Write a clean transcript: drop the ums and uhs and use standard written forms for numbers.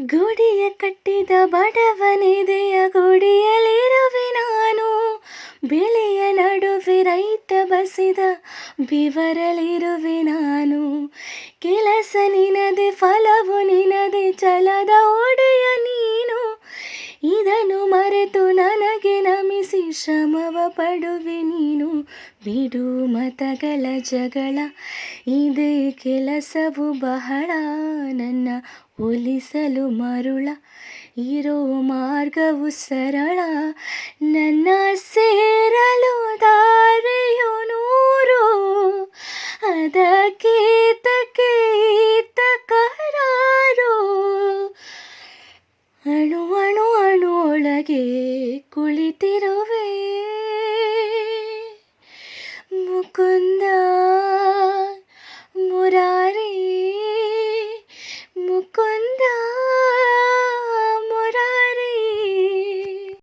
ಗುಡಿಯ ಕಟ್ಟಿದ ಬಡವನೆದೆಯ ಗುಡಿಯಲ್ಲಿರುವೆ ನಾನು, ಬೆಳೆಯ ನಡುವೆ ರೈತ ಬಸಿದ ಬಿವರಲಿರುವೆ ನಾನು. ಕೆಲಸ ನಿನದೆ ಫಲವು ನಿನದೆ ಛಲದ ಒಡೆಯ ನೀನು, ಇದನ್ನು ಮರೆತು ನನಗೆ ನಮಿಸಿ ಶ್ರಮವ ಪಡುವೆ ನೀನು. ಬಿಡು ಮತಗಳ ಜಗಳ, ಇದೇ ಕೆಲಸವು ಬಹಳ, ನನ್ನ ಒಲಿಸಲು ಮರುಳ ಇರೋ ಮಾರ್ಗವು ಸರಳ. ನನ್ನ ಸೇರಲು ದಾರಿಯು ನೂರು, ಅದಕ್ಕೇತಕ್ಕೆ ಈತ ಕರಾರು. ಅಣು ಅಣು ಅಣು ಒಳಗೆ